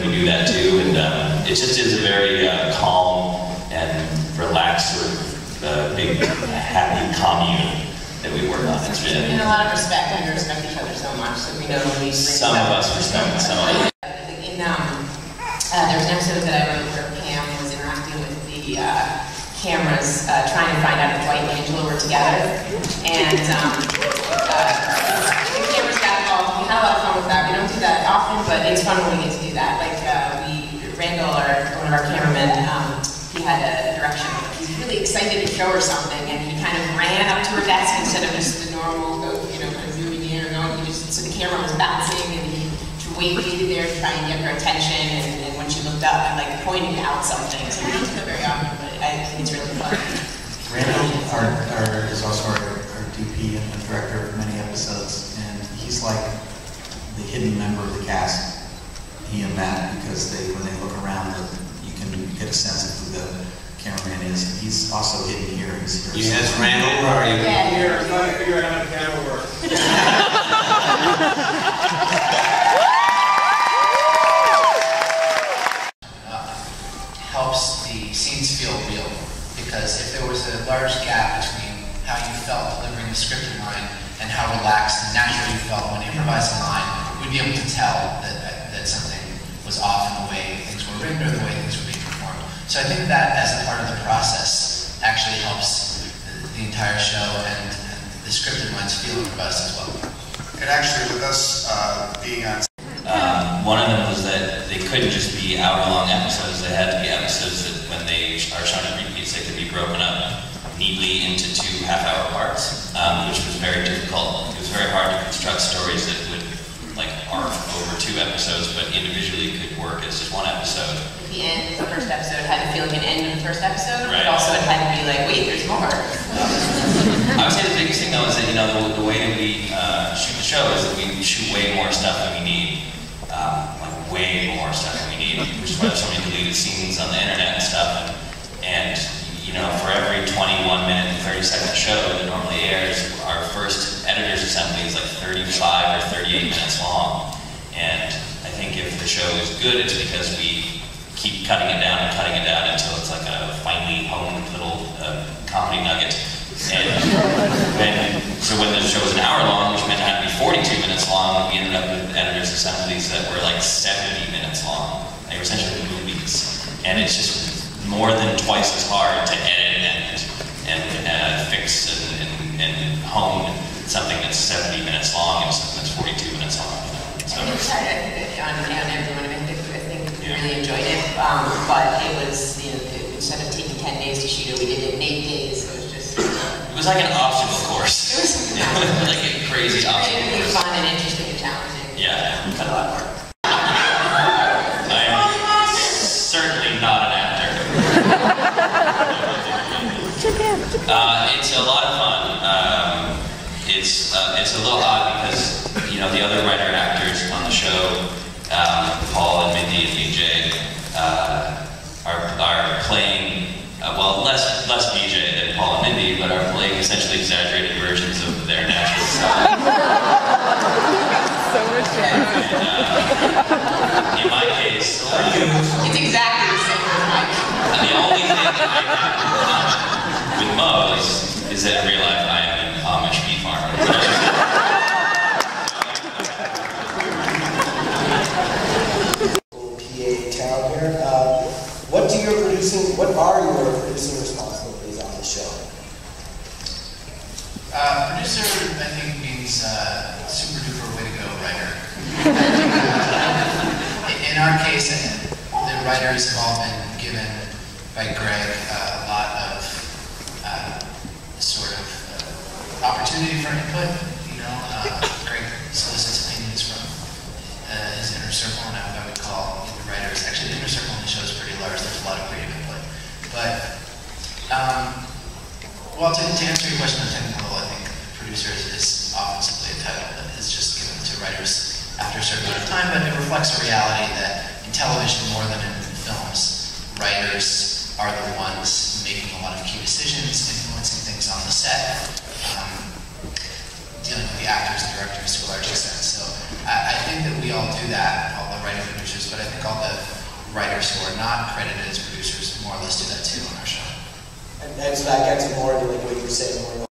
we do that too, and it just is a very calm and relaxed sort of big happy commune that we work on. It's been and a lot of respect. We respect each other so much, so we know when we some of us respect some of us. There was an episode that I wrote where Pam was interacting with the cameras, trying to find out if Dwight and Angela were together, and the cameras got involved. We had a lot of fun with that. We don't do that often, but it's fun when we get to do that. Like Randall, one of our cameramen, he had a direction. He was really excited to show her something, and he kind of ran up to her desk instead of just the normal, kind of zooming in or going. So the camera was bouncing, and he waited there to try and get her attention. And when she looked up, and like pointed out something. So we don't do that very often, but I think it's really fun. Randall is also our DP and director of many episodes, and he's like the hidden member of the cast. He and Matt, because when they look around, you can get a sense of who the cameraman is. He's also hidden here. He's here. You guys, Randall, or are you? Yeah. Here, I'm trying to figure out how the camera works. Helps the scenes feel real, because if there was a large gap between how you felt delivering the scripted line and how relaxed and natural you felt when improvising a line, we'd be able to tell that something was off in the way things were written or the way things were being performed. So I think that as a part of the process actually helps the entire show and the scripted lines feel improvised as well. And actually with us being on one of them was that they couldn't just be hour-long episodes. They had to be episodes that, when they are shown in repeats, they could be broken up neatly into 2 half-hour parts, which was very difficult. It was very hard to construct stories that would arc over 2 episodes, but individually could work as just 1 episode. The end of the first episode had to feel like an end of the first episode, right. But also it had to be like, wait, there's more. I would say the biggest thing though is that the way that we shoot the show is that we shoot way more stuff than we need. Way more stuff than we need, which is why there's so many deleted scenes on the internet and stuff. And for every 21-minute and 30-second show that normally airs, our first editor's assembly is like 35 or 38 minutes long. And I think if the show is good, it's because we keep cutting it down until it's like a finely honed little comedy nugget. And so when the show was an hour long, which meant it had to be 42 minutes long, we ended up with editor's assemblies that were like 70 minutes long. They were essentially movies. And it's just more than twice as hard to edit and fix and hone something that's 70 minutes long and something that's 42 minutes long. So I'm excited on everyone. I think we really enjoyed it, but it was, instead of taking 10 days to shoot it, we did it in 8 days. So it was just. It was like an obstacle course. It was like a crazy obstacle course. Really fun and interesting and challenging. Yeah, cut a lot more. I'm certainly not an actor. It's a lot of fun. It's a little odd because the other writer actors on the show, Paul and Mindy and BJ, are playing less BJ than Paul and Mindy, but are playing essentially exaggerated versions of their natural self. So much fun. In my case, it's exactly the same as Mike. The only thing that I have with Moe's is that in real life I am an Amish beef farmer. PA town here. What are your producing responsibilities on the show? Producer, I think, means super duper way to go writer. In our case, the writers have all been given by Greg a lot of opportunity for input. Greg solicits opinions from his inner circle, and I would call the writers. Actually, the inner circle in the show is pretty large. There's a lot of creative input. But well, to answer your question on technical level, I think producer is often simply a title that is just given to writers after a certain amount of time, but it reflects a reality that in television, more than in films, writers are the ones making a lot of key decisions, influencing things on the set, dealing with the actors and directors to a large extent. So I think that we all do that, although the writing producers, but I think all the writers who are not credited as producers more or less do that too on our show. And so that gets more into like what you were saying, more